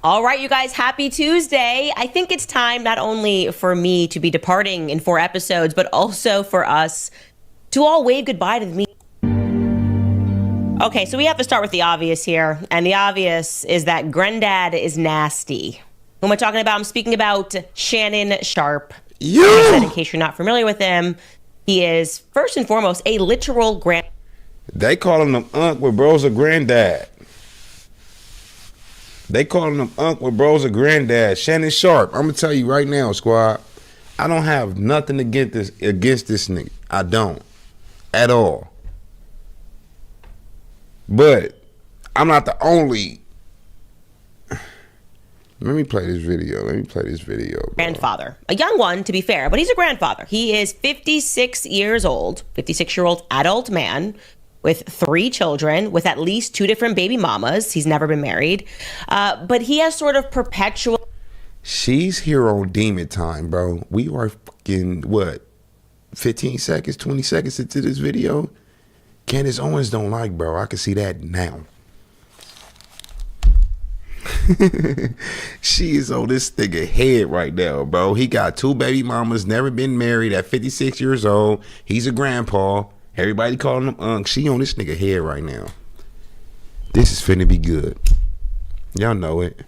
All right, you guys, happy Tuesday. I think it's time not only for me to be departing in 4 episodes, but also for us to all wave goodbye to me. Okay, so we have to start with the obvious here. And the obvious is that Granddad is nasty. Who am I talking about? I'm speaking about Shannon Sharpe. You! Like I said, in case you're not familiar with him, he is first and foremost a literal They calling him Unc with bros or granddad. They calling him Unc with bros or granddad. Shannon Sharpe. I'm gonna tell you right now, squad. I don't have nothing against this nigga. I don't. At all. But I'm not the only. Let me play this video. Bro. Grandfather. A young one, to be fair, but he's a grandfather. He is 56 years old, 56-year-old adult man with 3 children, with at least 2 different baby mamas. He's never been married. But he has sort of perpetual... She's here on demon time, bro. We are fucking, 15 seconds, 20 seconds into this video? Candace Owens don't like, bro. I can see that now. She is on this nigga head right now, bro. He got 2 baby mamas, never been married, at 56 years old. He's a grandpa. Everybody calling him Unc. She on this nigga head right now. This is finna be good. Y'all know it.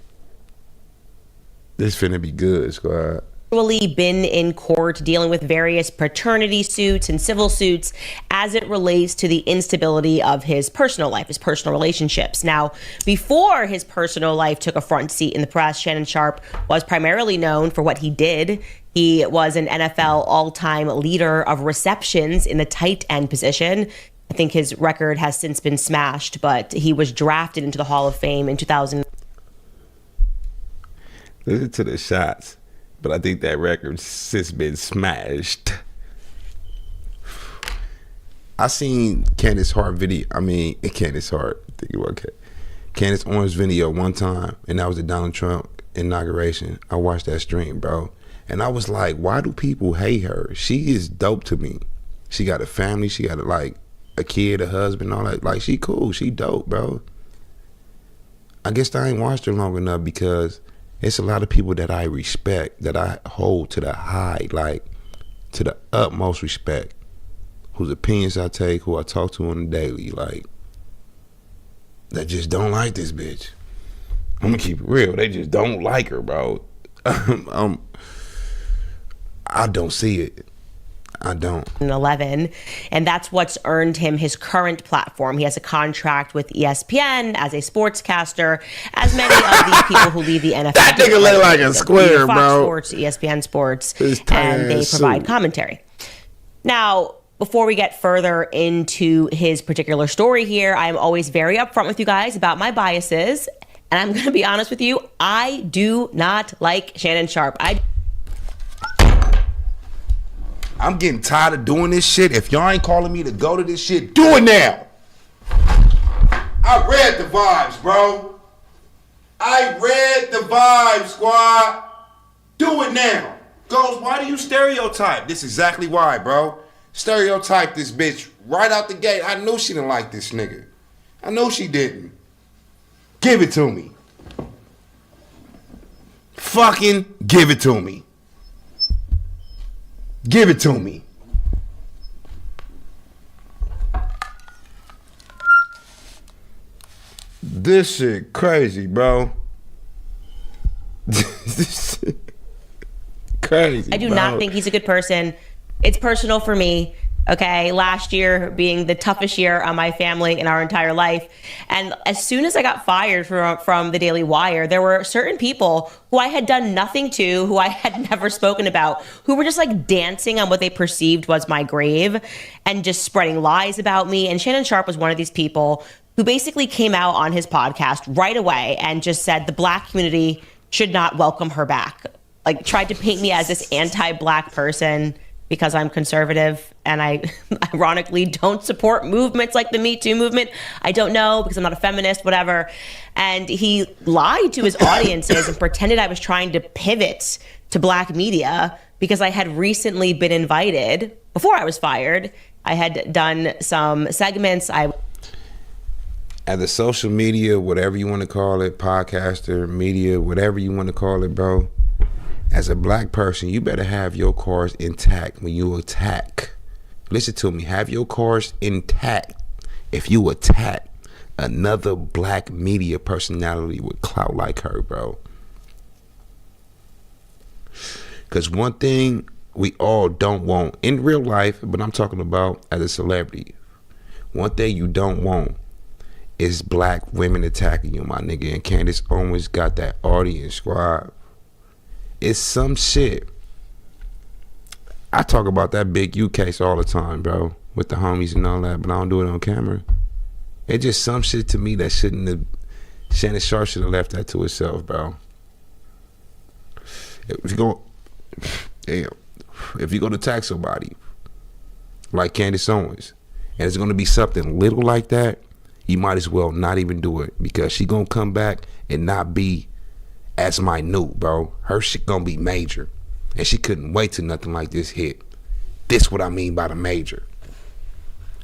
This finna be good, squad. Been in court dealing with various paternity suits and civil suits as it relates to the instability of his personal life, his personal relationships. Now, before his personal life took a front seat in the press, Shannon Sharpe was primarily known for what he did. He was an NFL all-time leader of receptions in the tight end position. I think his record has since been smashed, but he was drafted into the Hall of Fame in 2000. Listen to the shots. But I think that record's since been smashed. I seen Candace Owens video one time, and that was the Donald Trump inauguration. I watched that stream, bro. And I was like, why do people hate her? She is dope to me. She got a family, she got a kid, a husband, all that. Like, she cool, she dope, bro. I guess I ain't watched her long enough because it's a lot of people that I respect, that I hold to the high, to the utmost respect, whose opinions I take, who I talk to on the daily, that just don't like this bitch. I'm gonna keep it real. They just don't like her, bro. I don't see it. I don't. 11, and that's what's earned him his current platform. He has a contract with ESPN as a sportscaster, as many of the people who leave the NFL. That nigga look like a square, Fox bro. Sports, ESPN Sports, and they provide commentary. Now, before we get further into his particular story here, I'm always very upfront with you guys about my biases, and I'm going to be honest with you, I do not like Shannon Sharpe. I'm getting tired of doing this shit. If y'all ain't calling me to go to this shit, do it now. I read the vibes, bro. I read the vibes, squad. Do it now. Ghost, why do you stereotype? This is exactly why, bro. Stereotype this bitch right out the gate. I knew she didn't like this nigga. I know she didn't. Give it to me. Fucking give it to me. Give it to me. This shit crazy, bro. This shit crazy. I do bro. not think he's a good person. It's personal for me. Okay, last year being the toughest year on my family in our entire life. And as soon as I got fired from the Daily Wire, there were certain people who I had done nothing to, who I had never spoken about, who were just dancing on what they perceived was my grave and just spreading lies about me. And Shannon Sharpe was one of these people who basically came out on his podcast right away and just said the Black community should not welcome her back. Tried to paint me as this anti-Black person because I'm conservative and I ironically don't support movements like the Me Too movement. I don't know, because I'm not a feminist, whatever. And he lied to his audiences and pretended I was trying to pivot to Black media because I had recently been invited, before I was fired, I had done some segments. as a social media, whatever you want to call it, podcaster, media, whatever you want to call it, bro, as a black person, you better have your cars intact when you attack. Listen to me, have your cars intact if you attack another black media personality with clout like her, bro. Because one thing we all don't want in real life, but I'm talking about as a celebrity, one thing you don't want is black women attacking you, my nigga. And Candace Owens got that audience, squad. It's some shit. I talk about that Big U case all the time, bro, with the homies and all that, but I don't do it on camera. It's just some shit to me that shouldn't have, Shannon Sharpe should have left that to herself, bro. If you go, damn, if you go to attack somebody like Candace Owens, and it's gonna be something little like that, you might as well not even do it, because she gonna come back and not be as minute, bro. Her shit gonna be major, and she couldn't wait till nothing like this hit. This what I mean by the major.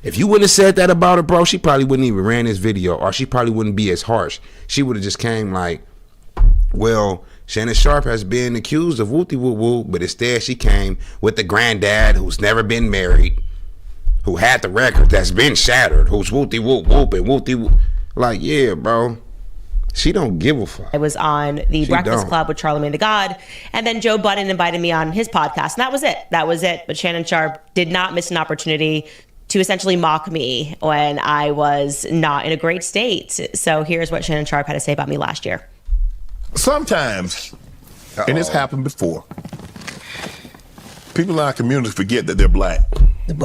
If you wouldn't have said that about her, bro, she probably wouldn't even ran this video, or she probably wouldn't be as harsh. She would have just came like, well, Shannon Sharpe has been accused of whoopty whoop whoop, but instead she came with the granddad who's never been married, who had the record that's been shattered, who's whoopty whoop whoop and whoopty whoop. Like, yeah, bro. She don't give a fuck. I was on the Breakfast Club with Charlamagne the God, and then Joe Budden invited me on his podcast, and that was it. That was it. But Shannon Sharpe did not miss an opportunity to essentially mock me when I was not in a great state. So here's what Shannon Sharpe had to say about me last year. Sometimes, and it's happened before, people in our community forget that they're black. And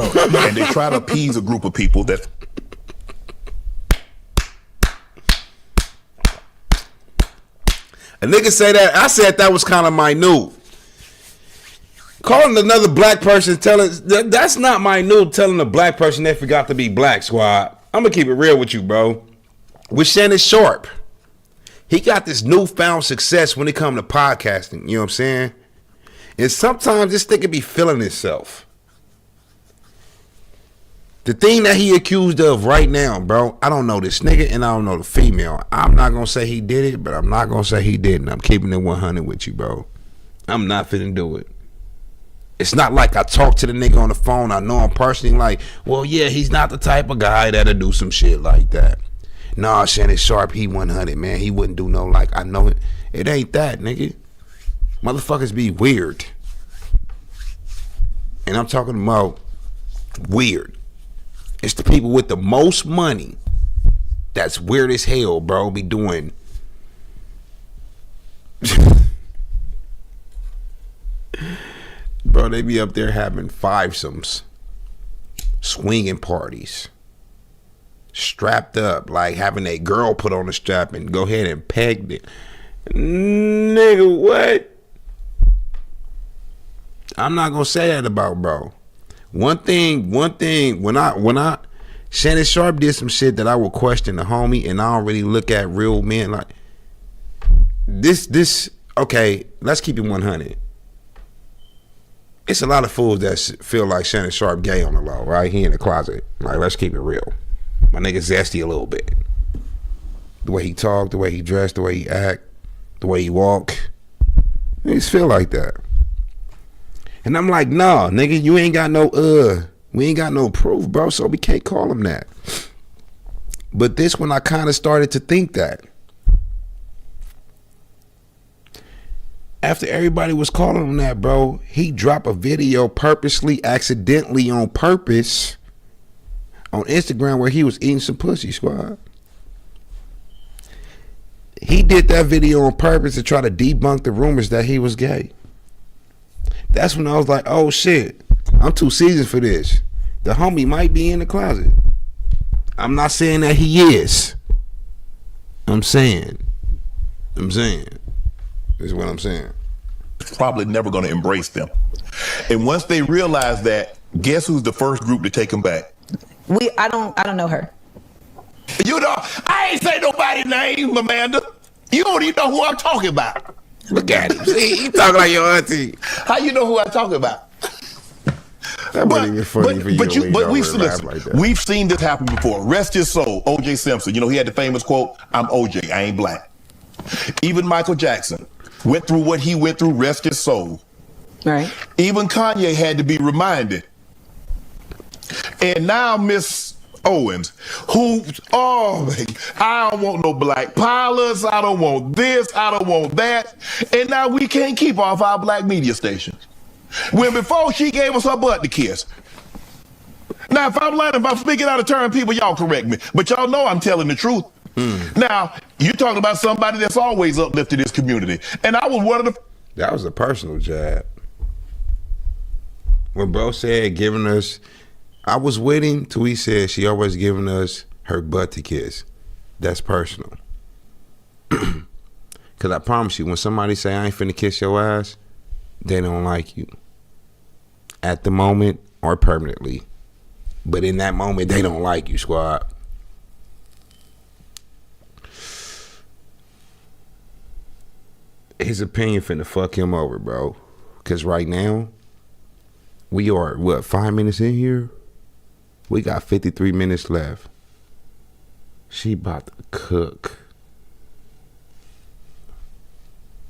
they try to appease a group of people that... A nigga say that, I said that was kind of minute. Calling another black person, telling, that's not minute, telling a black person they forgot to be black, squad. I'm gonna keep it real with you, bro. With Shannon Sharpe, he got this newfound success when it comes to podcasting, you know what I'm saying? And sometimes this nigga be feeling himself. The thing that he accused of right now, bro, I don't know this nigga and I don't know the female. I'm not gonna say he did it, but I'm not gonna say he didn't. I'm keeping it 100 with you, bro. I'm not finna do it. It's not like I talk to the nigga on the phone. I know him personally, like, well, yeah, he's not the type of guy that'll do some shit like that. Nah, Shannon Sharpe, he 100, man. He wouldn't do no, like, I know it. It ain't that, nigga. Motherfuckers be weird. And I'm talking about weird. It's the people with the most money that's weird as hell, bro. Be doing bro, they be up there having fivesomes, swinging parties, strapped up, like having a girl put on a strap and go ahead and peg it. Nigga, what? I'm not gonna say that about bro. One thing, when I Shannon Sharpe did some shit that I would question the homie, and I don't really look at real men like this. Okay, let's keep it 100. It's a lot of fools that feel like Shannon Sharpe gay on the low, right? He in the closet. Like, let's keep it real. My nigga zesty a little bit. The way he talk, the way he dress, the way he act, the way he walk. Niggas feel like that. And I'm like, nah, nigga, you ain't got no, we ain't got no proof, bro, so we can't call him that. But this one, I kind of started to think that. After everybody was calling him that, bro, he dropped a video purposely, accidentally on purpose on Instagram where he was eating some pussy, squad. He did that video on purpose to try to debunk the rumors that he was gay. That's when I was like, oh shit, I'm too seasoned for this. The homie might be in the closet. I'm not saying that he is. I'm saying. This is what I'm saying. Probably never going to embrace them. And once they realize that, guess who's the first group to take them back? I don't know her. You know, I ain't say nobody's name, Amanda. You don't even know who I'm talking about. Look at him. See, he talking like your auntie. How you know who I'm talking about? That wasn't even funny for you. But we've listen, like that. We've seen this happen before. Rest his soul. O.J. Simpson. You know, he had the famous quote, "I'm O.J. I ain't black." Even Michael Jackson went through what he went through. Rest his soul. Right. Even Kanye had to be reminded. And now Miss Owens, who, I don't want no black pilots. I don't want this. I don't want that. And now we can't keep off our black media stations. When before she gave us her butt to kiss. Now, if I'm lying, if I'm speaking out of turn, people, y'all correct me. But y'all know I'm telling the truth. Now, you're talking about somebody that's always uplifted this community. And I was one of the... That was a personal jab. When bro said giving us... I was with him till he said she always giving us her butt to kiss. That's personal. Because I promise you, when somebody say, I ain't finna kiss your ass, they don't like you. At the moment or permanently. But in that moment, they don't like you, squad. His opinion finna fuck him over, bro. Because right now, we are, 5 minutes in here? We got 53 minutes left. She about to cook.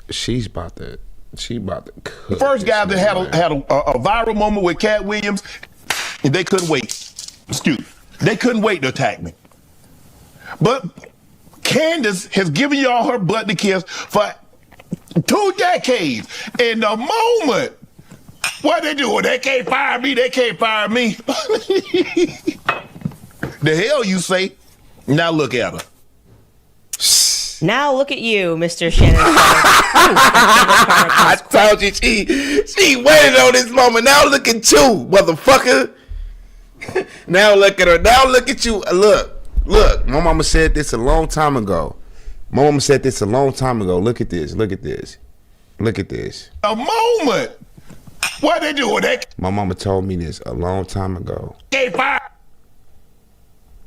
She about to cook. First guy that had a viral moment with Cat Williams, and they couldn't wait. They couldn't wait to attack me. But Candace has given y'all her butt to kiss for 2 decades. And the moment, what they do? They can't fire me. They can't fire me. The hell you say? Now look at her. Now look at you, Mr. Shannon. I told you she waited on this moment. Now look at you, motherfucker. Now look at her. Now look at you. Look. My mama said this a long time ago. Look at this. A moment. What they do? My mama told me this a long time ago. Can't fire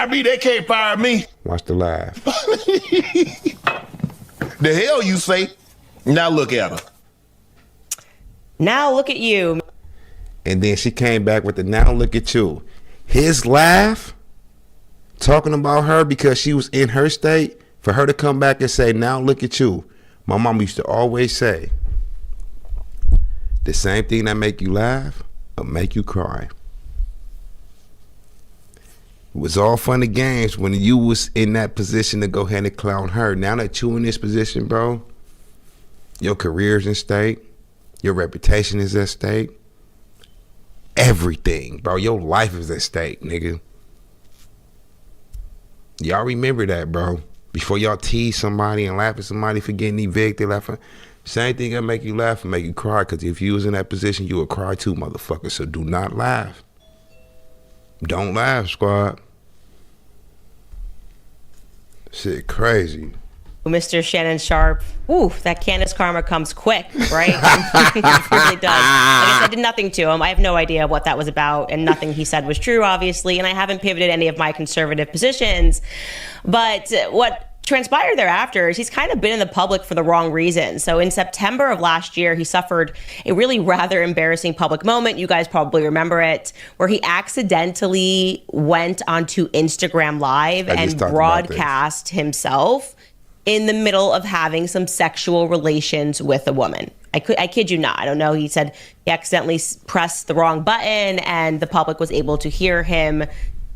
me. They can't fire me. Watch the live. The hell you say? Now look at her. Now look at you. And then she came back with the now look at you. His laugh, talking about her because she was in her state, for her to come back and say, now look at you. My mom used to always say, the same thing that make you laugh will make you cry. It was all fun and games when you was in that position to go ahead and clown her. Now that you in this position, bro, your career's in stake. Your reputation is at stake. Everything, bro. Your life is at stake, nigga. Y'all remember that, bro. Before y'all tease somebody and laugh at somebody for getting evicted, laughing. Same thing that make you laugh and make you cry. Because if you was in that position, you would cry too, motherfucker. So do not laugh. Don't laugh, squad. Shit crazy. Mr. Shannon Sharpe. Ooh, that Candace karma comes quick, right? It really does. I guess I did nothing to him. I have no idea what that was about, and nothing he said was true, obviously, and I haven't pivoted any of my conservative positions. But what transpired thereafter is he's kind of been in the public for the wrong reason. So in September of last year, he suffered a really rather embarrassing public moment. You guys probably remember it, where he accidentally went onto Instagram Live and broadcast himself in the middle of having some sexual relations with a woman. I kid you not. I don't know. He said he accidentally pressed the wrong button and the public was able to hear him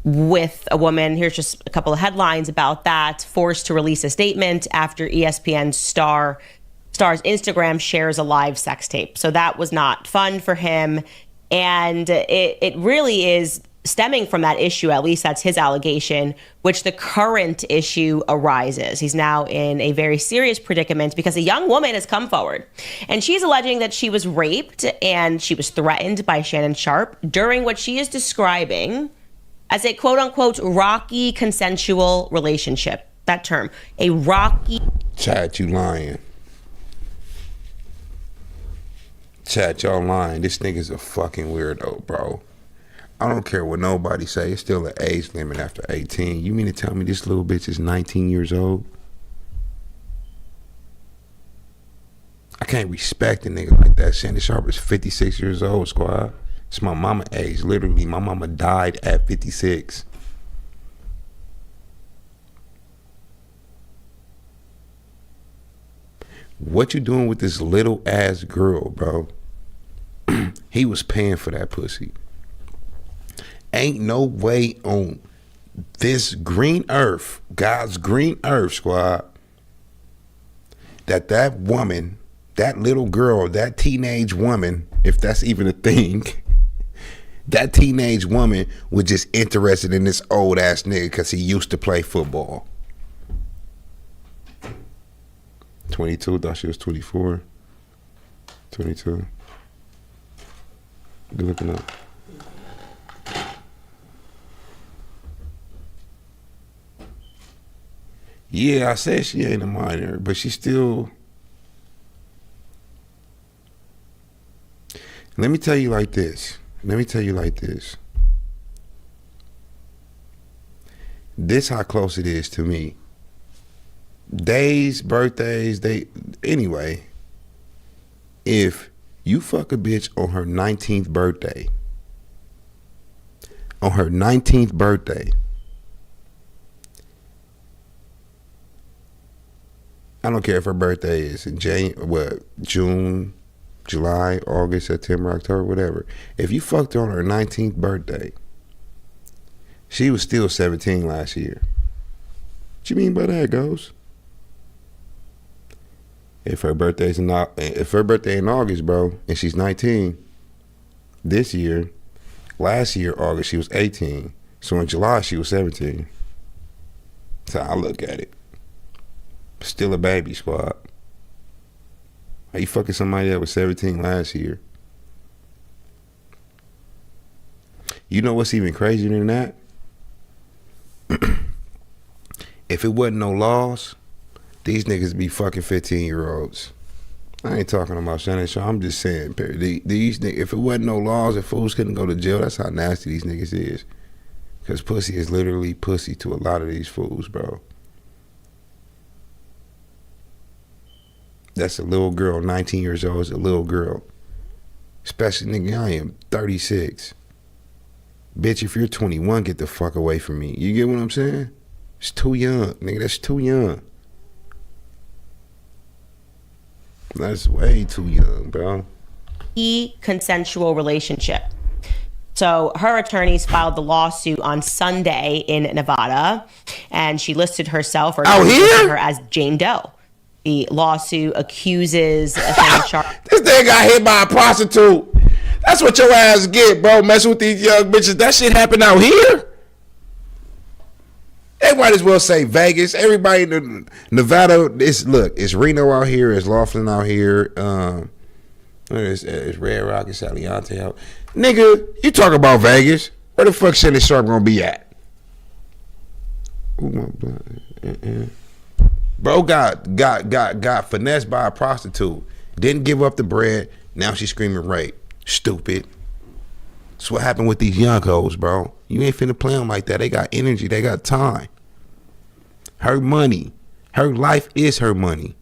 with a woman. Here's just a couple of headlines about that. Forced to release a statement after ESPN star's Instagram shares a live sex tape. So that was not fun for him. And it really is stemming from that issue, at least that's his allegation, which the current issue arises. He's now in a very serious predicament because a young woman has come forward and she's alleging that she was raped and she was threatened by Shannon Sharpe during what she is describing as a quote unquote rocky consensual relationship. That term, a rocky. Chat, you lying. Chat, y'all lying. This nigga's a fucking weirdo, bro. I don't care what nobody say. It's still an age limit after 18. You mean to tell me this little bitch is 19 years old? I can't respect a nigga like that. Shannon Sharpe is 56 years old, squad. It's my mama age. Literally, my mama died at 56. What you doing with this little ass girl, bro? He was paying for that pussy. Ain't no way on this green earth, God's green earth, squad, that woman, that little girl, that teenage woman, if that's even a thing, that teenage woman was just interested in this old ass nigga because he used to play football. 22, thought she was 24. 22. Good looking up. Yeah, I said she ain't a minor, but she still. Let me tell you like this. This how close it is to me. Days, birthdays, anyway. If you fuck a bitch on her 19th birthday, I don't care if her birthday is in June, July, August, September, October, whatever. If you fucked her on her 19th birthday, she was still 17 last year. What you mean by that, Ghost? If her birthday in August, bro, and she's 19 this year, last year, August, she was 18. So in July, she was 17. That's how I look at it. Still a baby, squad. Are you fucking somebody that was 17 last year? You know what's even crazier than that? If it wasn't no laws, these niggas be fucking 15-year-olds. I ain't talking about Shannon, so I'm just saying, these niggas, if it wasn't no laws and fools couldn't go to jail, that's how nasty these niggas is. Because pussy is literally pussy to a lot of these fools, bro. That's a little girl, 19 years old is a little girl. Especially, nigga, I am 36. Bitch, if you're 21, get the fuck away from me. You get what I'm saying? It's too young, nigga, that's too young. That's way too young, bro. Consensual relationship. So her attorneys filed the lawsuit on Sunday in Nevada, and she listed herself or out here her as Jane Doe. The lawsuit accuses Sharpe. This nigga got hit by a prostitute. That's what your ass get, bro. Messing with these young bitches. That shit happened out here. They might as well say Vegas. Everybody in Nevada, it's Reno out here, it's Laughlin out here, it's Red Rock, it's Aliante out. Nigga, you talk about Vegas. Where the fuck Shannon Sharpe gonna be at? Ooh, my blood. Bro got finessed by a prostitute. Didn't give up the bread. Now she's screaming rape. Stupid. That's what happened with these young hoes, bro. You ain't finna play them like that. They got energy. They got time. Her money. Her life is her money.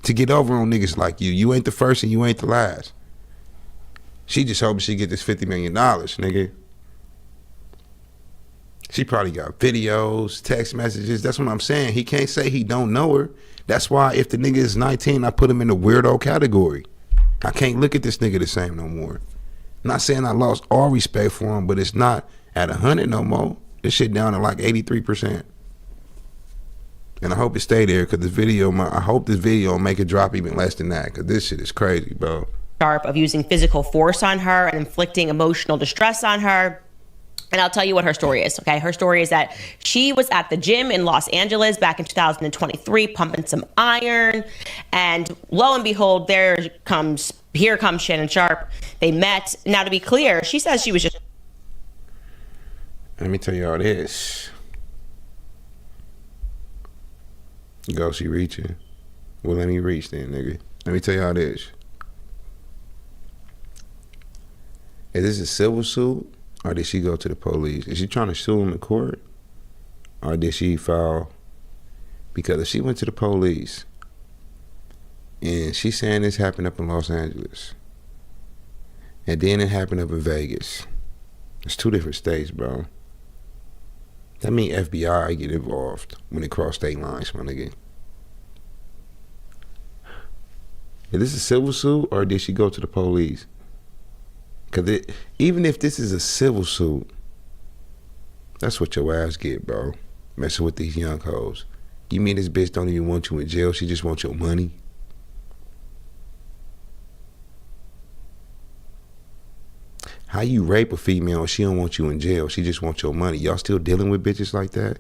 To get over on niggas like you. You ain't the first and you ain't the last. She just hoping she get this $50 million, nigga. She probably got videos, text messages. That's what I'm saying. He can't say he don't know her. That's why if the nigga is 19, I put him in the weirdo category. I can't look at this nigga the same no more. I'm not saying I lost all respect for him, but it's not at 100 no more. This shit down to like 83%. And I hope it stay there because I hope this video will make it drop even less than that because this shit is crazy, bro. Sharpe of using physical force on her and inflicting emotional distress on her. And I'll tell you what her story is, okay? Her story is that she was at the gym in Los Angeles back in 2023 pumping some iron. And lo and behold, here comes Shannon Sharpe. They met. Now, to be clear, she says she was just... Let me tell you all this. Go, she reaching. Well, let me reach then, nigga. Let me tell you all this. Is this a civil suit? Or did she go to the police? Is she trying to sue him in court? Or did she file? Because if she went to the police and she's saying this happened up in Los Angeles, And then it happened up in Vegas. It's 2 different states, bro. That mean FBI get involved when they cross state lines, my nigga. Is this a civil suit or did she go to the police? Because even if this is a civil suit, that's what your ass get, bro. Messing with these young hoes. You mean this bitch don't even want you in jail? She just wants your money? How you rape a female and she don't want you in jail? She just wants your money. Y'all still dealing with bitches like that?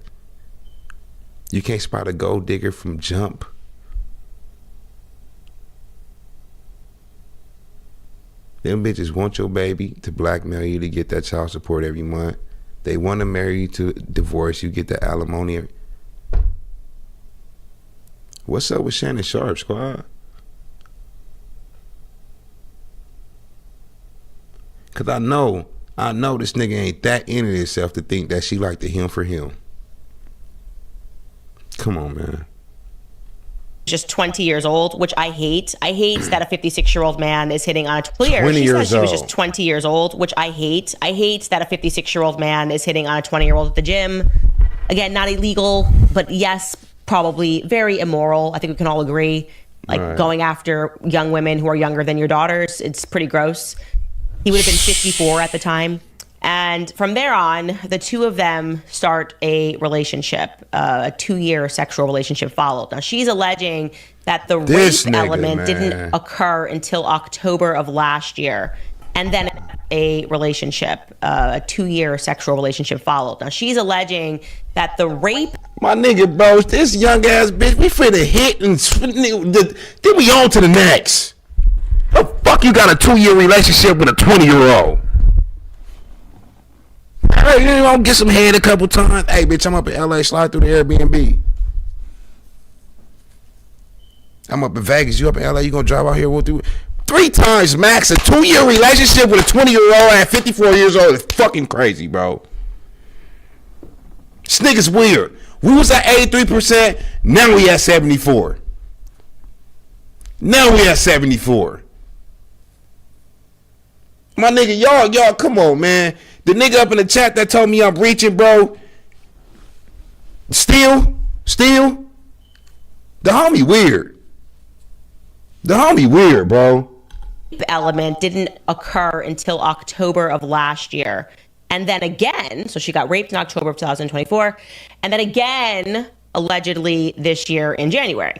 You can't spot a gold digger from jump. Them bitches want your baby to blackmail you to get that child support every month. They want to marry you to divorce you, get the alimony. What's up with Shannon Sharpe, squad? Cause I know this nigga ain't that into himself to think that she like the him for him. Come on, man. Just 20 years old, which I hate. I hate that a 56-year-old man is hitting on a 20-year-old. She said she was just 20 years old, which I hate. I hate that a 56-year-old man is hitting on a 20-year-old at the gym. Again, not illegal, but yes, probably very immoral. I think we can all agree. Like going after young women who are younger than your daughters, it's pretty gross. He would have been 54 at the time. And from there on, the two of them start a relationship. A 2-year sexual relationship followed. Now, she's alleging that the rape element didn't occur until October of last year. And then a relationship, a 2-year sexual relationship followed. Now, she's alleging that the rape... My nigga, bro, this young ass bitch, we finna hit and then we on to the next. The fuck you got a 2-year relationship with a 20-year-old? Hey, you gonna get some head a couple times? Hey, bitch, I'm up in LA, slide through the Airbnb. I'm up in Vegas, you up in LA, you gonna drive out here, we'll do 3 times max. A 2-year relationship with a 20-year-old at 54 years old is fucking crazy, bro. This nigga's weird. We was at 83%, now we at 74. Now we at 74. My nigga, y'all, come on, man. The nigga up in the chat that told me I'm reaching, bro. Still. The homie weird. Bro. Element didn't occur until October of last year. And then again, so she got raped in October of 2024. And then again, allegedly this year in January.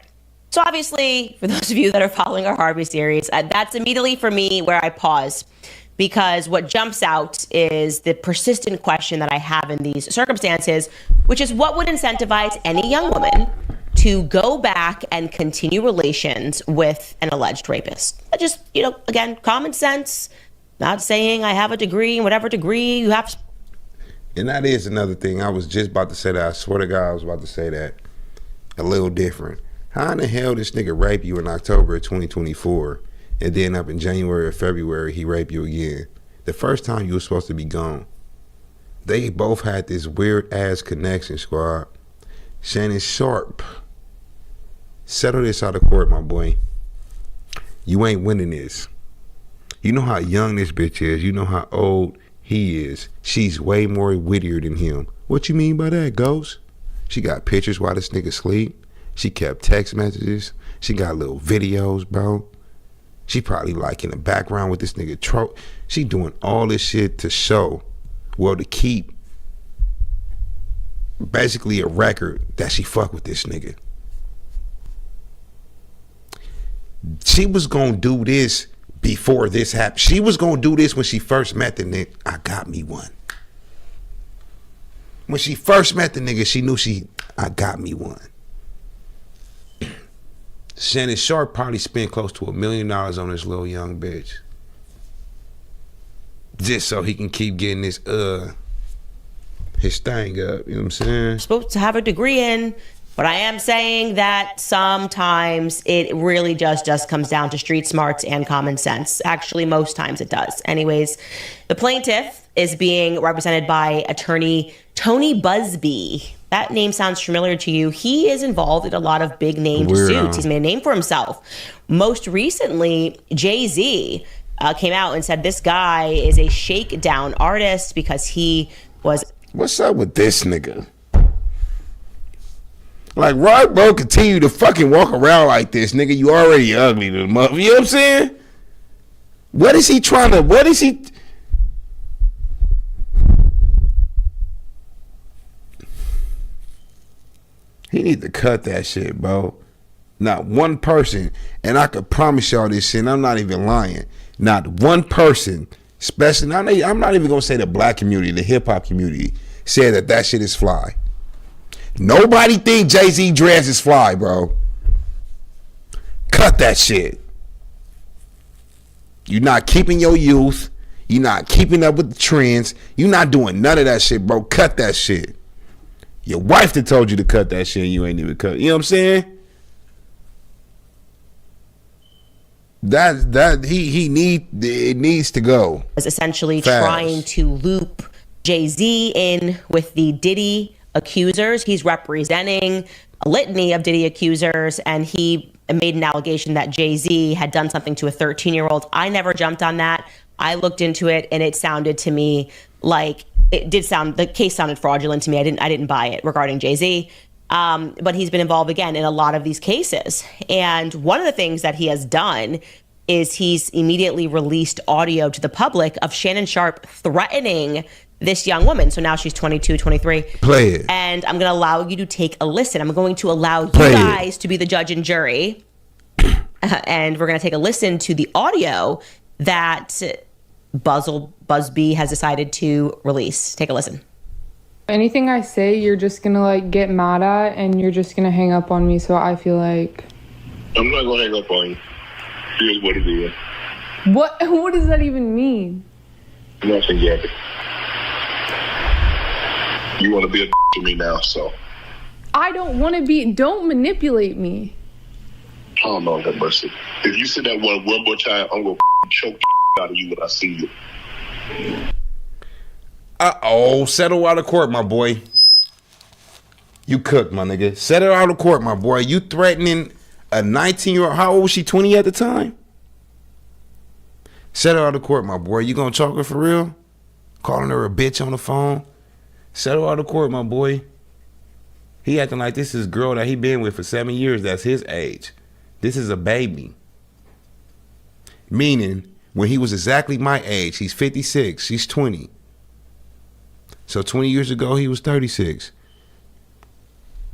So obviously, for those of you that are following our Harvey series, that's immediately for me where I pause. Because what jumps out is the persistent question that I have in these circumstances, which is what would incentivize any young woman to go back and continue relations with an alleged rapist? Just, again, common sense, not saying I have a degree, whatever degree you have. And that is another thing. I was just about to say that. I swear to God, I was about to say that. A little different. How in the hell this nigga rape you in October of 2024? And then up in January or February, he raped you again. The first time you were supposed to be gone. They both had this weird ass connection, squad. Shannon Sharpe. Settle this out of court, my boy. You ain't winning this. You know how young this bitch is. You know how old he is. She's way more wittier than him. What you mean by that, Ghost? She got pictures while this nigga sleep. She kept text messages. She got little videos, bro. She probably like in the background with this nigga she doing all this shit to show, well, to keep basically a record that she fuck with this nigga. She was gonna do this before this happened. She was gonna do this when she first met the nigga. I got me one. When she first met the nigga, she knew I got me one. Shannon Sharpe probably spent close to $1 million on this little young bitch. Just so he can keep getting his thing up, you know what I'm saying? Supposed to have a degree in, but I am saying that sometimes it really just comes down to street smarts and common sense. Actually, most times it does. Anyways, the plaintiff is being represented by attorney Tony Busby. That name sounds familiar to you. He is involved in a lot of big named suits. He's made a name for himself. Most recently, Jay-Z came out and said this guy is a shakedown artist because he was. What's up with this nigga? Like, why, bro, continue to fucking walk around like this, nigga? You already ugly, you know what I'm saying? What is he trying to, what is he? He need to cut that shit, bro. Not one person, and I could promise y'all this shit, and I'm not even lying. Not one person, especially, I'm not even gonna say the black community, the hip hop community, said that shit is fly. Nobody think Jay-Z dress is fly, bro. Cut that shit. You're not keeping your youth. You're not keeping up with the trends. You're not doing none of that shit, bro. Cut that shit. Your wife that told you to cut that shit and you ain't even cut. You know what I'm saying? It needs to go. Was essentially fast. Trying to loop Jay-Z in with the Diddy accusers. He's representing a litany of Diddy accusers, and he made an allegation that Jay-Z had done something to a 13-year-old. I never jumped on that. I looked into it, and it sounded to me like the case sounded fraudulent to me. I didn't buy it regarding Jay-Z. But he's been involved again in a lot of these cases. And one of the things that he has done is he's immediately released audio to the public of Shannon Sharpe threatening this young woman. So now she's 22, 23. Play it. And I'm going to allow you to take a listen. I'm going to allow you guys to be the judge and jury. And we're going to take a listen to the audio that Busby has decided to release. Take a listen. Anything I say, you're just gonna like get mad at, and you're just gonna hang up on me. So I feel like I'm not gonna hang up on you. Here's what it is. What does that even mean? Nothing yet. You want to be a to me now, so I don't want to be. Don't manipulate me. Oh no, have mercy. If you say that one more time, I'm gonna choke out of you when I see you. Settle out of court, my boy. You cooked, my nigga. Settle out of court, my boy. You threatening a 19-year-old. How old was she? 20 at the time? Settle out of court, my boy. You gonna choke her for real? Calling her a bitch on the phone? Settle out of court, my boy. He acting like this is a girl that he been with for 7 years. That's his age. This is a baby. Meaning, when he was exactly my age, he's 56, she's 20. So 20 years ago, he was 36.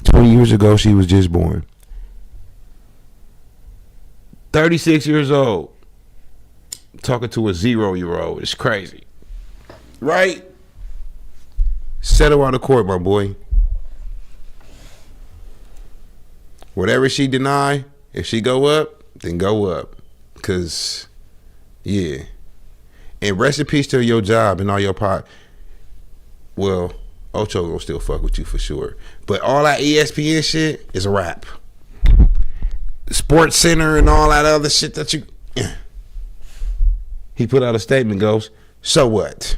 20 years ago, she was just born. 36 years old. Talking to a 0-year-old. It's crazy. Right? Settle out of court, my boy. Whatever she deny, if she go up, then go up. Because, yeah. And rest in peace to your job and all your pot. Well, Ocho gonna still fuck with you for sure. But all that ESPN shit is a wrap. Sports Center and all that other shit that you... He put out a statement, goes, so what?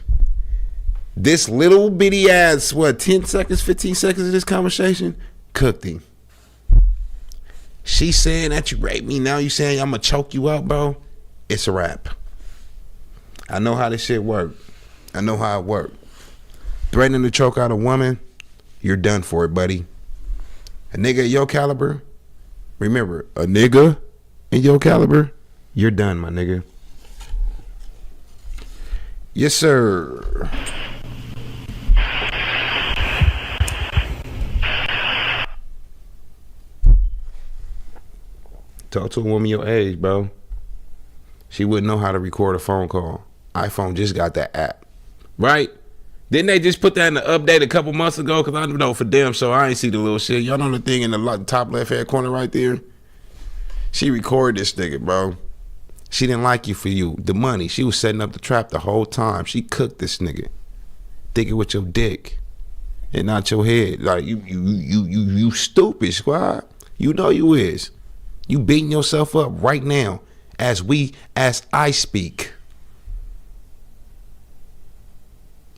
This little bitty ass, 10 seconds, 15 seconds of this conversation, cooked him. She saying that you raped me, now you saying I'm gonna choke you out, bro? It's a wrap. I know how this shit work. I know how it work. Threatening to choke out a woman, you're done for it, buddy. A nigga of your caliber, remember, a nigga in your caliber, you're done, my nigga. Yes, sir. Talk to a woman your age, bro. She wouldn't know how to record a phone call. iPhone just got that app, right? Didn't they just put that in the update a couple months ago? Because I don't know for damn sure I ain't see the little shit. Y'all know the thing in the top left-hand corner right there? She recorded this nigga, bro. She didn't like you for you. The money. She was setting up the trap the whole time. She cooked this nigga. Thinking with your dick and not your head. Like, you stupid, squad. You know you is. You beating yourself up right now as I speak.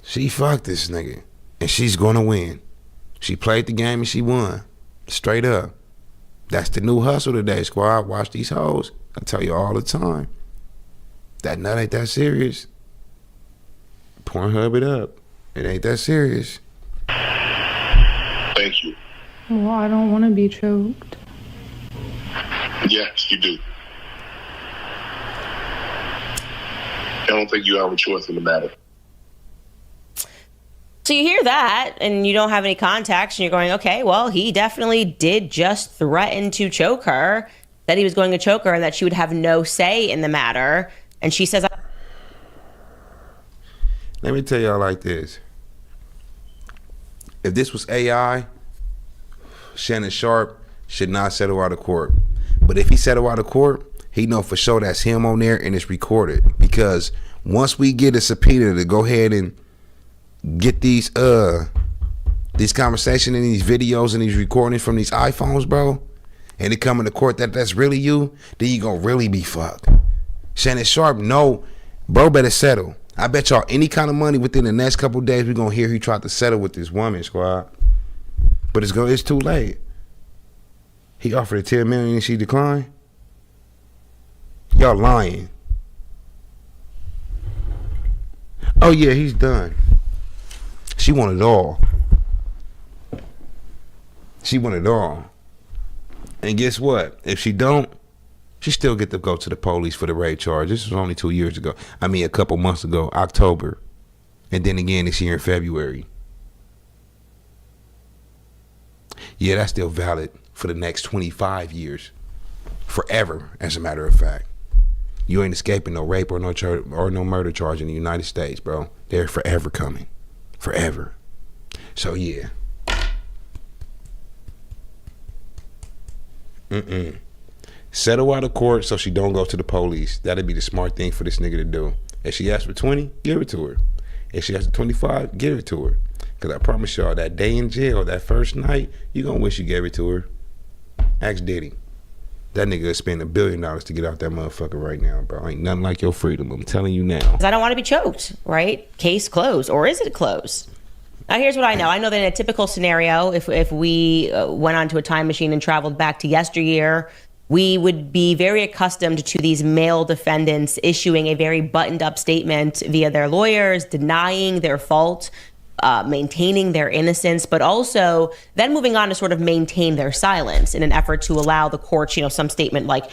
She fucked this nigga, and she's gonna win. She played the game and she won. Straight up. That's the new hustle today, squad. Watch these hoes. I tell you all the time. That nut ain't that serious. Pornhub it up. It ain't that serious. Thank you. Well, I don't want to be choked. Yes, you do. I don't think you have a choice in the matter. So you hear that and you don't have any context and you're going, okay, well, he definitely did just threaten to choke her, that he was going to choke her and that she would have no say in the matter. And she says, let me tell y'all like this. If this was AI, Shannon Sharpe should not settle out of court. But if he settle out of court, he know for sure that's him on there and it's recorded. Because once we get a subpoena to go ahead and get these conversations and these videos and these recordings from these iPhones, bro, and it come into court that's really you, then you gonna really be fucked. Shannon Sharpe, no, bro, better settle. I bet y'all any kind of money within the next couple of days we gonna hear he tried to settle with this woman, squad. But it's too late. He offered her $10 million and she declined. Y'all lying. Oh yeah, he's done. She wanted it all. She wanted it all. And guess what? If she don't, she still get to go to the police for the rape charge. This was only 2 years ago. I mean, a couple months ago, October. And then again this year in February. Yeah, that's still valid for the next 25 years. Forever, as a matter of fact. You ain't escaping no rape or no murder charge in the United States, bro. They're forever coming. Forever. So, yeah. Settle out of court so she don't go to the police. That'd be the smart thing for this nigga to do. If she asks for 20, give it to her. If she asks for 25, give it to her. Because I promise y'all, that day in jail, that first night, you gonna wish you gave it to her. Ask Diddy. That nigga would spend $1 billion to get out that motherfucker right now, bro. Ain't nothing like your freedom. I'm telling you now. I don't want to be choked, right? Case closed. Or is it closed? Now, here's what I know. I know that in a typical scenario, if we went onto a time machine and traveled back to yesteryear, we would be very accustomed to these male defendants issuing a very buttoned up statement via their lawyers, denying their fault, maintaining their innocence, but also then moving on to sort of maintain their silence in an effort to allow the courts, some statement like,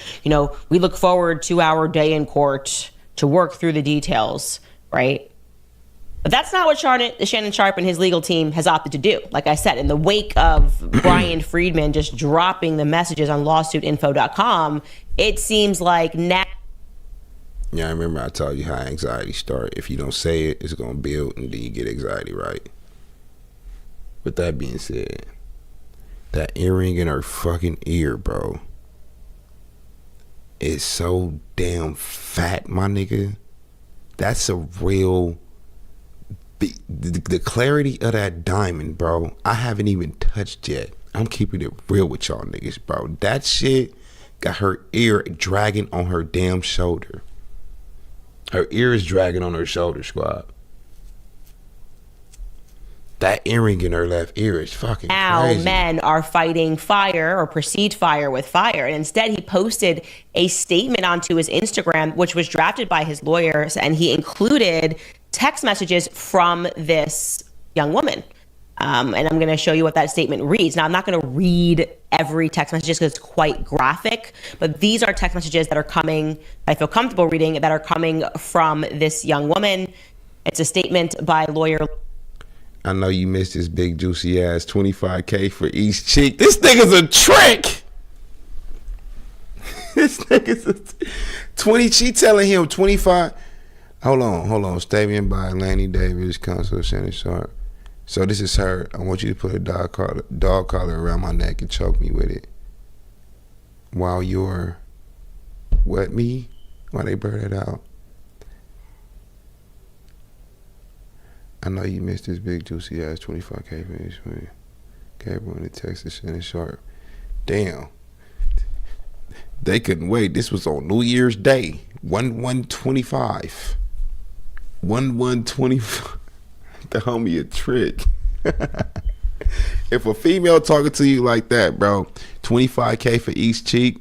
we look forward to our day in court to work through the details, right? But that's not what Shannon Sharpe and his legal team has opted to do. Like I said, in the wake of Brian Friedman just dropping the messages on lawsuitinfo.com, it seems like now. Yeah, I remember I told you how anxiety starts. If you don't say it, it's going to build and then you get anxiety, right? With that being said, that earring in her fucking ear, bro, is so damn fat, my nigga. That's a real... The clarity of that diamond, bro, I haven't even touched yet. I'm keeping it real with y'all niggas, bro. That shit got her ear dragging on her damn shoulder. Her ear is dragging on her shoulder, squad. That earring in her left ear is fucking crazy. Now men are fighting fire or perceived fire with fire. And instead he posted a statement onto his Instagram, which was drafted by his lawyers, and he included text messages from this young woman. And I'm going to show you what that statement reads. Now, I'm not going to read every text message because it's quite graphic, but these are text messages that are coming, I feel comfortable reading, that are coming from this young woman. It's a statement by lawyer. I know you missed this big juicy ass $25K for each cheek. This nigga's a trick. This nigga's a 20. She telling him 25. Hold on. Statement by Lanny Davis, counsel Shannon Sharpe. So this is her. I want you to put a dog collar around my neck and choke me with it. While you're... What, me? Why they blur that out? I know you missed this big juicy ass 25K for this one. Gabriel in the Texas Shannon Sharpe. Damn. They couldn't wait. This was on New Year's Day. 1/1/25. 1/1/25. The homie a trick. If a female talking to you like that, bro, 25K for each cheek,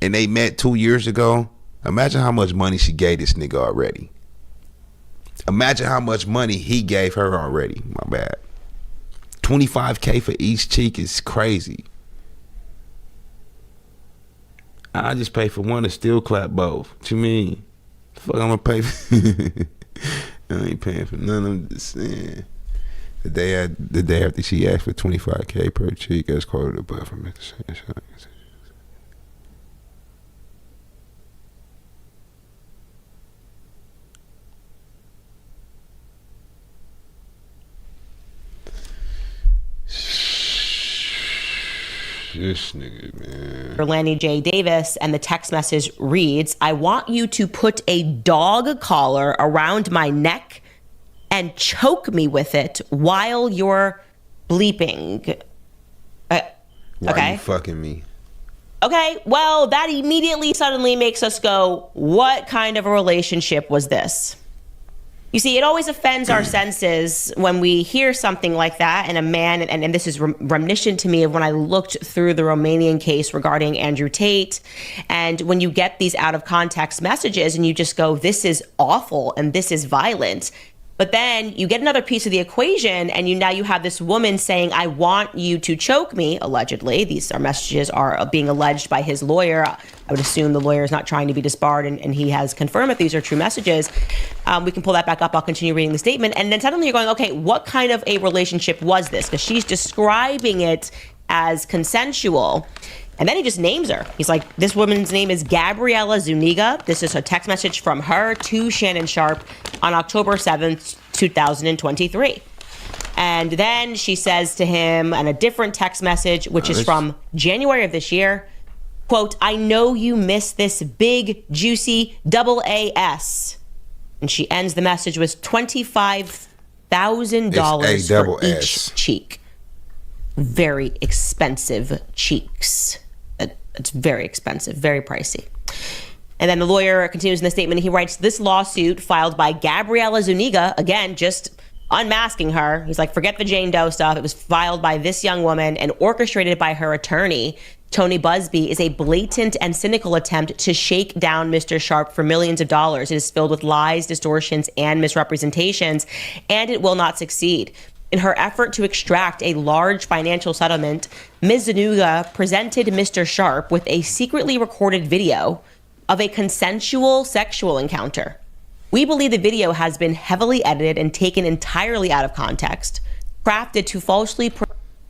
and they met 2 years ago, Imagine how much money she gave this nigga already. Imagine how much money he gave her already. My bad. $25K for each cheek is crazy. I just pay for one and still clap both. What you mean? The fuck I'm gonna pay for? I ain't paying for none. I'm just saying. The day after she asked for $25K per cheek, as quoted above from Mr. Shannon. This nigga, man. For Lanny J. Davis, and the text message reads, I want you to put a dog collar around my neck and choke me with it while you're bleeping. Why Okay. you fucking me? Okay, well, that immediately suddenly makes us go, what kind of a relationship was this? You see, it always offends our senses when we hear something like that, and a man, and this is reminiscent to me of when I looked through the Romanian case regarding Andrew Tate, and when you get these out of context messages and you just go, this is awful and this is violent. But then you get another piece of the equation, and now you have this woman saying, I want you to choke me, allegedly. These are messages are being alleged by his lawyer. I would assume the lawyer is not trying to be disbarred, and he has confirmed that these are true messages. We can pull that back up. I'll continue reading the statement. And then suddenly you're going, okay, what kind of a relationship was this? Because she's describing it as consensual. And then he just names her. He's like, this woman's name is Gabriela Zuniga. This is a text message from her to Shannon Sharpe on October 7th, 2023. And then she says to him in a different text message, which is from January of this year, quote, I know you miss this big, juicy AAS. And she ends the message with $25,000 for each cheek. Very expensive cheeks. It's very expensive, very pricey. And then the lawyer continues in the statement. He writes, this lawsuit filed by Gabriela Zuniga, again, just unmasking her. He's like, forget the Jane Doe stuff. It was filed by this young woman and orchestrated by her attorney, Tony Busby, is a blatant and cynical attempt to shake down Mr. Sharpe for millions of dollars. It is filled with lies, distortions, and misrepresentations, and it will not succeed. In her effort to extract a large financial settlement, Ms. Zuniga presented Mr. Sharpe with a secretly recorded video of a consensual sexual encounter. We believe the video has been heavily edited and taken entirely out of context, crafted to falsely...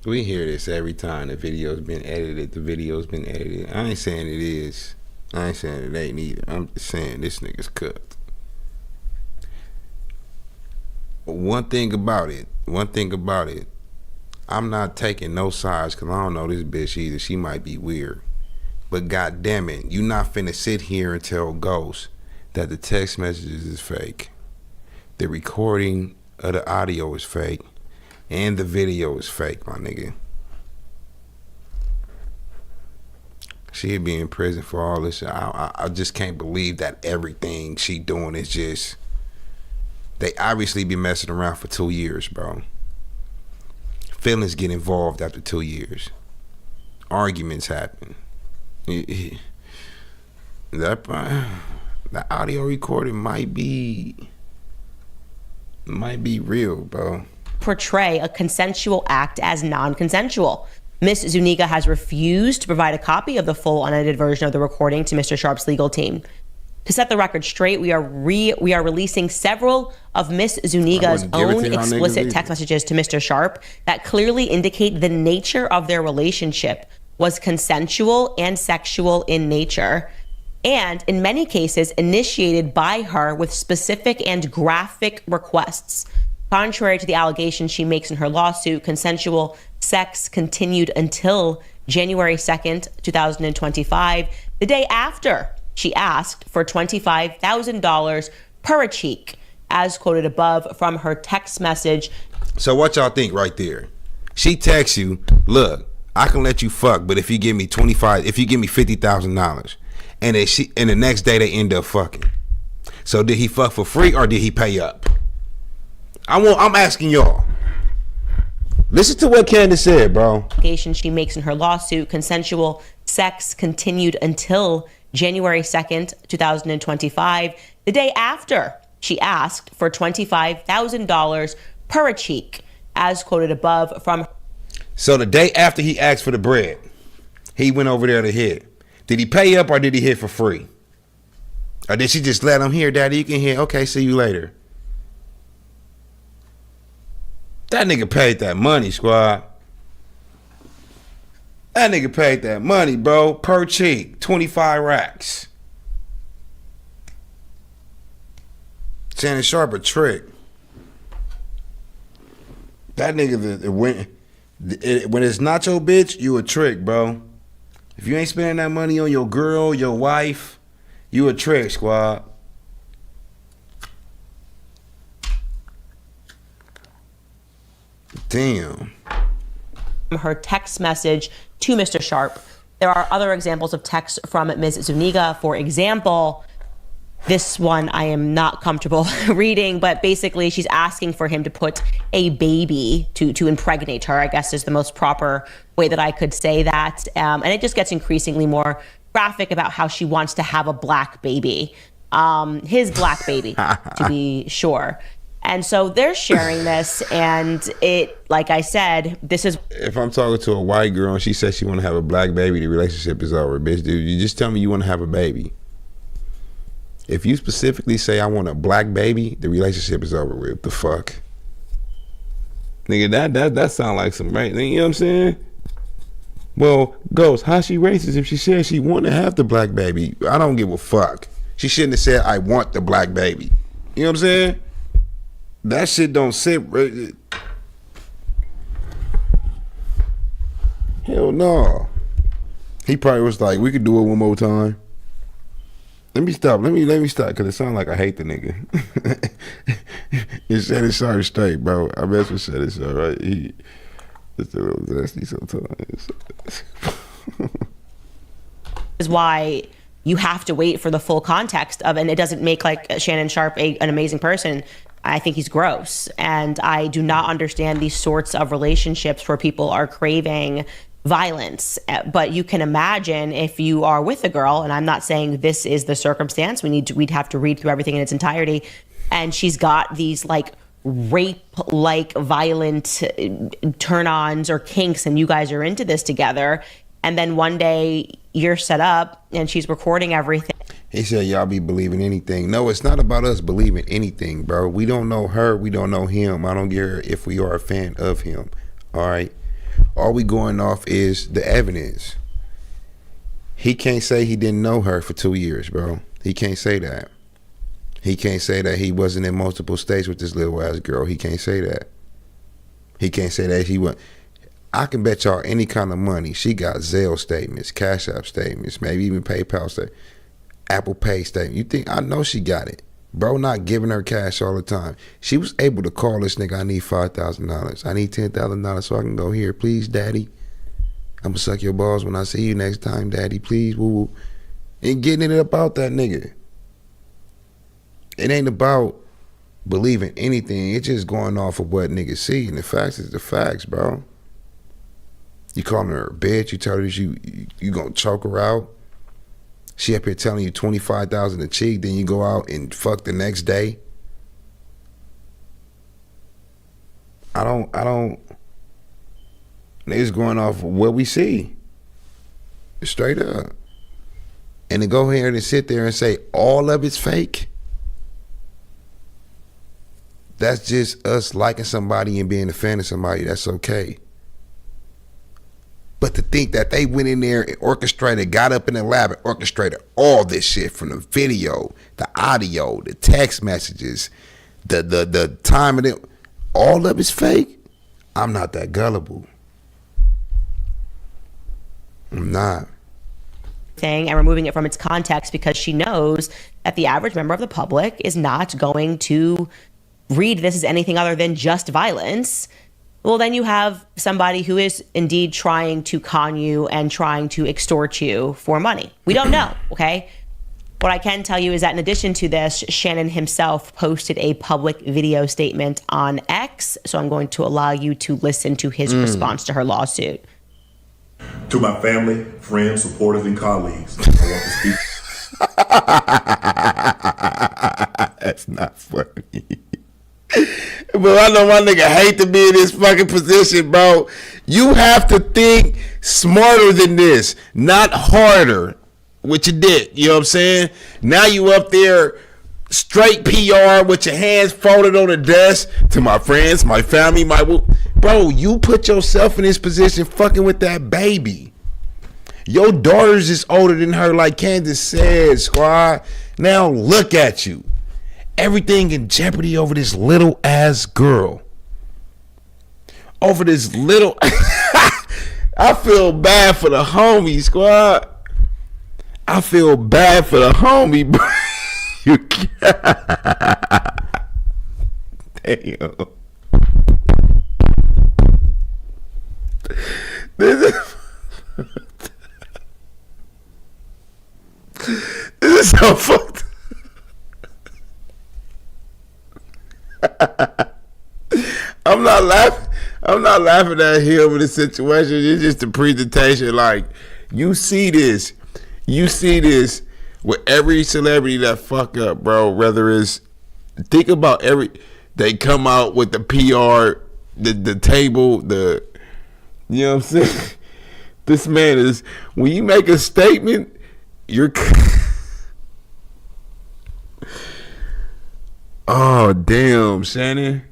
We hear this every time. The video's been edited. The video's been edited. I ain't saying it is. I ain't saying it ain't either. I'm just saying this nigga's cooked. One thing about it, I'm not taking no sides because I don't know this bitch either. She might be weird. But god damn it, you not finna sit here and tell Ghost that the text messages is fake. The recording of the audio is fake. And the video is fake, my nigga. She'd be in prison for all this shit. I just can't believe that everything she doing is just... They obviously be messing around for 2 years, bro. Feelings get involved after 2 years. Arguments happen. The audio recording might be real, bro. Portray a consensual act as non-consensual. Ms. Zuniga has refused to provide a copy of the full unedited version of the recording to Mr. Sharpe's legal team. To set the record straight, we are releasing several of Ms. Zuniga's own explicit text messages to Mr. Sharpe that clearly indicate the nature of their relationship was consensual and sexual in nature, and in many cases initiated by her with specific and graphic requests. Contrary to the allegations she makes in her lawsuit, consensual sex continued until January 2nd, 2025, the day after she asked for $25,000 per cheek, as quoted above from her text message. So what y'all think right there? She texts you, look, I can let you fuck, but if you give me $50,000, and the next day they end up fucking. So did he fuck for free or did he pay up? I'm asking y'all. Listen to what Candace said, bro. She makes in her lawsuit, consensual sex continued until January 2nd, 2025, the day after she asked for $25,000 per a cheek, as quoted above from. So the day after he asked for the bread, he went over there to hit. Did he pay up or did he hit for free? Or did she just let him, here, daddy, you can hit. Okay, see you later. That nigga paid that money, squad. That nigga paid that money, bro. Per cheek, 25 racks. Shannon Sharpe a trick. That nigga, when it's not your bitch, you a trick, bro. If you ain't spending that money on your girl, your wife, you a trick, squad. Damn. Her text message to Mr. Sharpe. There are other examples of texts from Ms. Zuniga. For example, this one I am not comfortable reading, but basically she's asking for him to put a baby to impregnate her, I guess is the most proper way that I could say that. And it just gets increasingly more graphic about how she wants to have a black baby, his black baby, to be sure. And so they're sharing this, and it, like I said, this is. If I'm talking to a white girl and she says she want to have a black baby, the relationship is over, bitch. Dude, you just tell me you want to have a baby. If you specifically say I want a black baby, the relationship is over with. The fuck, nigga, that sound like some right. You know what I'm saying? Well, Ghost, how she racist if she said she want to have the black baby? I don't give a fuck. She shouldn't have said I want the black baby. You know what I'm saying? That shit don't sit right. Hell no. He probably was like, we could do it one more time. Let me stop. Let me stop, because it sounds like I hate the nigga. It's Shannon Sharpe straight, bro. I mess with Shannon Sharpe, right? He just a little nasty sometimes. Is why you have to wait for the full context of, and it doesn't make like Shannon Sharpe an amazing person. I think he's gross, and I do not understand these sorts of relationships where people are craving violence. But you can imagine if you are with a girl, and I'm not saying this is the circumstance, we'd have to read through everything in its entirety, and she's got these like rape-like violent turn-ons or kinks, and you guys are into this together, and then one day you're set up and she's recording everything. He said, y'all be believing anything. No, it's not about us believing anything, bro. We don't know her. We don't know him. I don't care if we are a fan of him. All right? All we going off is the evidence. He can't say he didn't know her for 2 years, bro. He can't say that. He can't say that he wasn't in multiple states with this little ass girl. He can't say that. He can't say that he went. I can bet y'all any kind of money. She got Zelle statements, Cash App statements, maybe even PayPal statements. Apple Pay statement. You think I know she got it? Bro not giving her cash all the time. She was able to call this nigga, I need $5,000. I need $10,000 so I can go here. Please, daddy. I'm gonna suck your balls when I see you next time, daddy. Please, woo woo. Ain't getting it about that nigga. It ain't about believing anything. It's just going off of what niggas see. And the facts is the facts, bro. You calling her a bitch. You tell her you gonna choke her out. She up here telling you $25,000 a cheek, then you go out and fuck the next day. I don't. Niggas going off of what we see. Straight up. And to go here and sit there and say all of it's fake, that's just us liking somebody and being a fan of somebody. That's okay. But to think that they went in there and orchestrated, got up in the lab and orchestrated all this shit, from the video, the audio, the text messages, the time of it, all of it's fake. I'm not that gullible. I'm not. And removing it from its context, because she knows that the average member of the public is not going to read this as anything other than just violence. Well, then you have somebody who is indeed trying to con you and trying to extort you for money. We don't know, okay? What I can tell you is that in addition to this, Shannon himself posted a public video statement on X. So I'm going to allow you to listen to his response to her lawsuit. To my family, friends, supporters, and colleagues, I want to speak. That's not funny. But I know my nigga hate to be in this fucking position, bro. You have to think smarter than this, not harder with your dick. You know what I'm saying? Now you up there straight PR with your hands folded on the desk to my friends, my family, bro, you put yourself in this position fucking with that baby. Your daughter's just older than her, like Candace said, squad. Now look at you. Everything in jeopardy over this little ass girl. Over this little I feel bad for the homie, squad. I feel bad for the homie, bro. You damn. This is so fucked. I'm not laughing at him in this situation. It's just the presentation. Like, you see this with every celebrity that fuck up, bro. Whether it's, think about they come out with the PR, the table, you know what I'm saying? This man is, when you make a statement, you're oh damn, Shannon.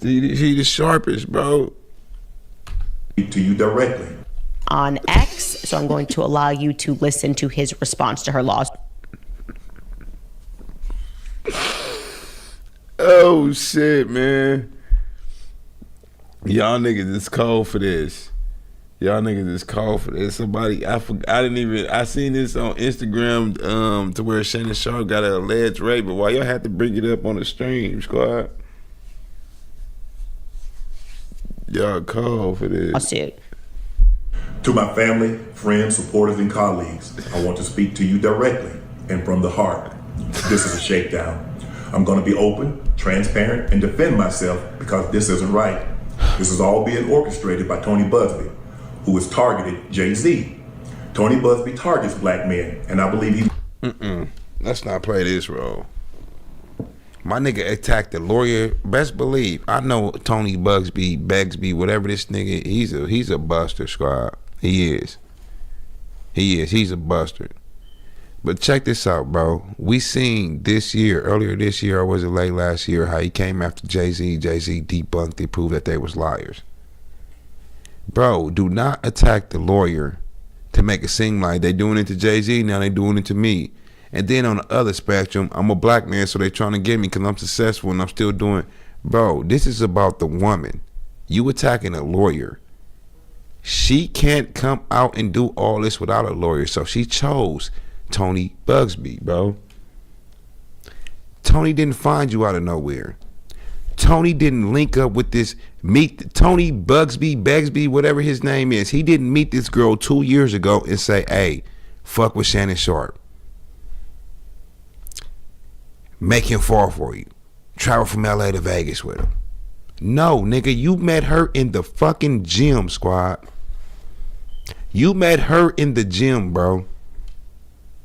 He the sharpest, bro. To you directly. On X, so I'm going to allow you to listen to his response to her loss. Oh shit, man. Y'all niggas is cold for this. Somebody, I seen this on Instagram to where Shannon Sharpe got an alleged rape, but why y'all had to bring it up on the stream, squad? Y'all cold for this. Lawsuit. To my family, friends, supporters, and colleagues, I want to speak to you directly and from the heart. This is a shakedown. I'm going to be open, transparent, and defend myself because this isn't right. This is all being orchestrated by Tony Busby, who has targeted Jay-Z. Tony Busby targets black men, and I believe he... Let's not play this role. My nigga attacked the lawyer. Best believe, I know Tony Begsby, whatever this nigga, he's a buster, squad. He is. He's a buster. But check this out, bro. We seen earlier this year, or was it late last year, how he came after Jay-Z. Jay-Z debunked it, proved that they was liars. Bro, do not attack the lawyer to make it seem like they doing it to Jay-Z, now they doing it to me. And then on the other spectrum, I'm a black man, so they trying to get me because I'm successful and I'm still doing. Bro, this is about the woman. You attacking a lawyer. She can't come out and do all this without a lawyer, so she chose Tony Busby, bro. Tony didn't find you out of nowhere. Tony didn't link up with meet Tony Begsby, whatever his name is. He didn't meet this girl 2 years ago and say, hey, fuck with Shannon Sharpe. Make him fall for you. Travel from LA to Vegas with him. No, nigga, you met her in the fucking gym, squad. You met her in the gym, bro.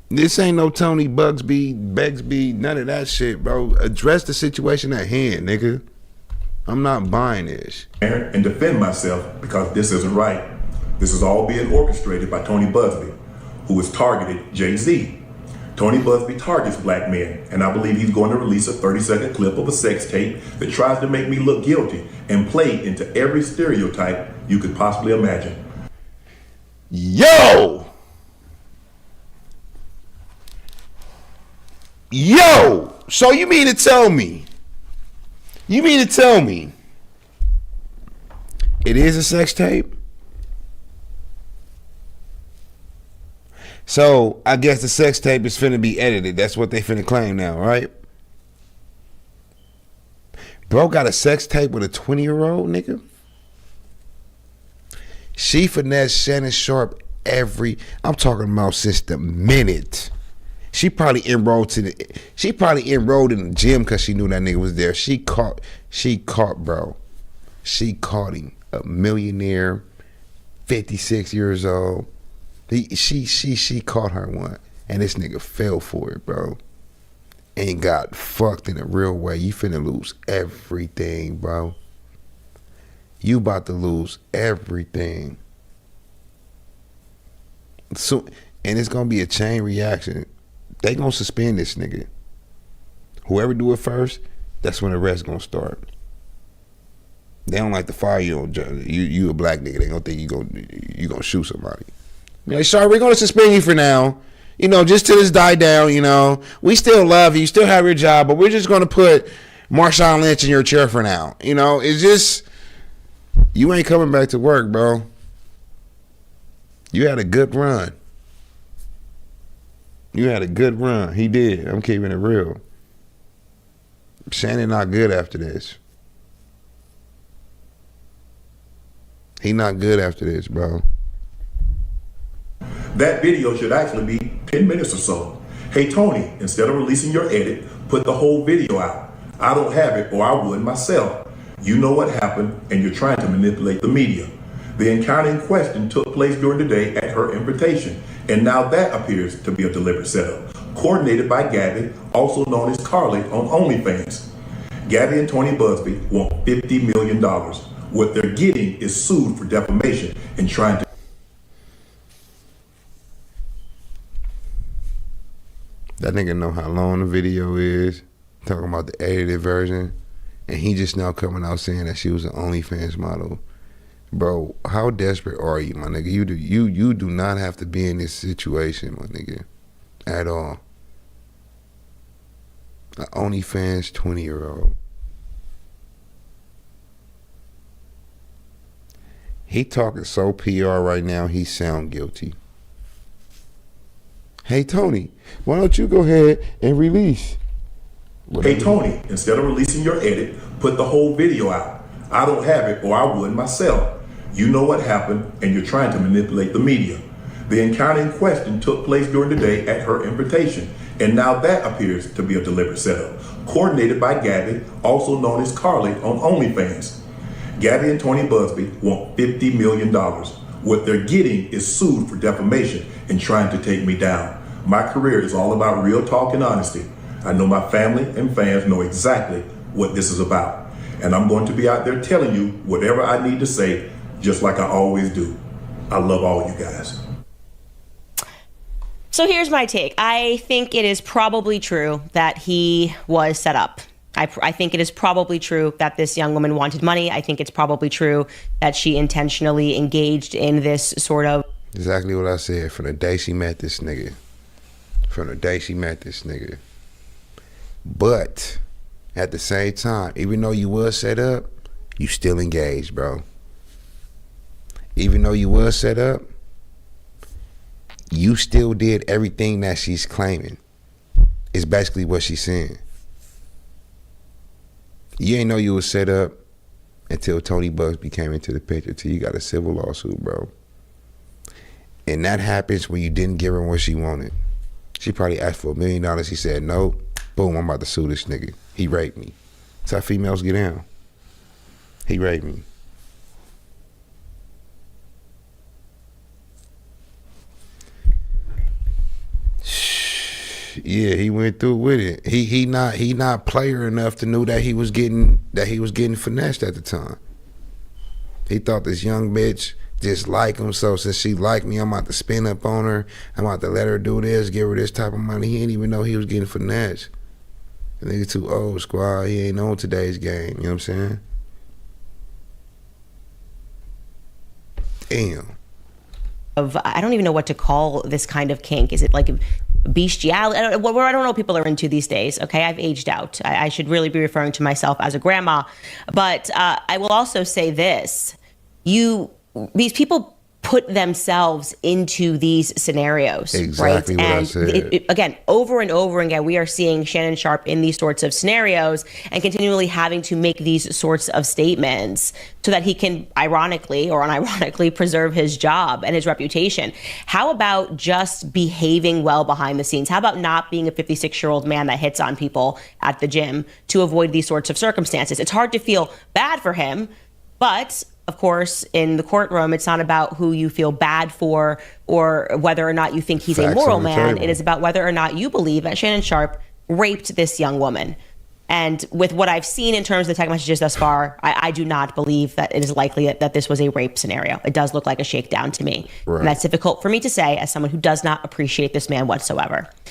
This ain't no Tony Begsby, none of that shit, bro. Address the situation at hand, nigga. I'm not buying this. And defend myself because this isn't right. This is all being orchestrated by Tony Busby, who has targeted Jay-Z. Tony Busby targets black men, and I believe he's going to release a 30-second clip of a sex tape that tries to make me look guilty and play into every stereotype you could possibly imagine. Yo, so you mean to tell me it is a sex tape? So I guess the sex tape is finna be edited. That's what they finna claim now, right? Bro got a sex tape with a 20-year-old nigga. She finessed Shannon Sharpe I'm talking about since the minute. She probably enrolled in the gym because she knew that nigga was there. She caught bro. She caught him, a millionaire, 56 years old. She caught her one, and this nigga fell for it, bro. And got fucked in a real way. You finna lose everything, bro. You about to lose everything. So, and it's gonna be a chain reaction. They gonna suspend this nigga. Whoever do it first, that's when the rest gonna start. They don't like to fire you on you a black nigga. They gonna think you gonna shoot somebody. Like, sorry, we're gonna suspend you for now. You know, just till this die down. You know, we still love you, you still have your job, but we're just gonna put Marshawn Lynch in your chair for now. You know, it's just you ain't coming back to work, bro. You had a good run. You had a good run. He did. I'm keeping it real. Shannon not good after this. He not good after this, bro. That video should actually be 10 minutes or so. Hey, Tony, instead of releasing your edit, put the whole video out. I don't have it, or I would myself. You know what happened, and you're trying to manipulate the media. The encounter in question took place during the day at her invitation, and now that appears to be a deliberate setup, coordinated by Gabby, also known as Carly on OnlyFans. Gabby and Tony Busby want $50 million. What they're getting is sued for defamation and trying to... That nigga know how long the video is, talking about the edited version, and he just now coming out saying that she was an OnlyFans model. Bro, how desperate are you, my nigga? You do not have to be in this situation, my nigga, at all. An OnlyFans 20-year-old. He talking so PR right now, he sound guilty. Hey, Tony, why don't you go ahead and release? Hey, Tony, instead of releasing your edit, put the whole video out. I don't have it, or I would myself. You know what happened, and you're trying to manipulate the media. The encounter in question took place during the day at her invitation, and now that appears to be a deliberate setup, coordinated by Gabby, also known as Carly on OnlyFans. Gabby and Tony Busby want $50 million. What they're getting is sued for defamation and trying to take me down. My career is all about real talk and honesty. I know my family and fans know exactly what this is about. And I'm going to be out there telling you whatever I need to say, just like I always do. I love all you guys. So here's my take. I think it is probably true that he was set up. I think it is probably true that this young woman wanted money. I think it's probably true that she intentionally engaged in this sort of... Exactly what I said from the day she met this nigga. From the day she met this nigga. But at the same time, even though you was set up, you still engaged, bro. Even though you was set up, you still did everything that she's claiming. It's basically what she's saying. You ain't know you was set up until Tony Busby came into the picture, till you got a civil lawsuit, bro. And that happens when you didn't give her what she wanted. She probably asked for $1 million. He said, no. Boom, I'm about to sue this nigga. He raped me. That's how females get down. He raped me. Yeah, he went through with it. He not player enough to know that he was getting finessed at the time. He thought this young bitch just like him, so since she liked me, I'm about to spin up on her. I'm about to let her do this, give her this type of money. He didn't even know he was getting finessed. The nigga too old, squad. He ain't on today's game. You know what I'm saying? Damn. I don't even know what to call this kind of kink. Is it like bestiality? I don't know what people are into these days. Okay, I've aged out. I should really be referring to myself as a grandma. But I will also say this: these people put themselves into these scenarios, exactly right? What and I said. Again, over and over again, we are seeing Shannon Sharpe in these sorts of scenarios and continually having to make these sorts of statements so that he can ironically or unironically preserve his job and his reputation. How about just behaving well behind the scenes? How about not being a 56-year-old man that hits on people at the gym to avoid these sorts of circumstances? It's hard to feel bad for him, but of course, in the courtroom, it's not about who you feel bad for or whether or not you think he's a Facts moral on the man. table. It is about whether or not you believe that Shannon Sharpe raped this young woman. And with what I've seen in terms of the text messages thus far, I do not believe that it is likely that this was a rape scenario. It does look like a shakedown to me. Right. And that's difficult for me to say as someone who does not appreciate this man whatsoever.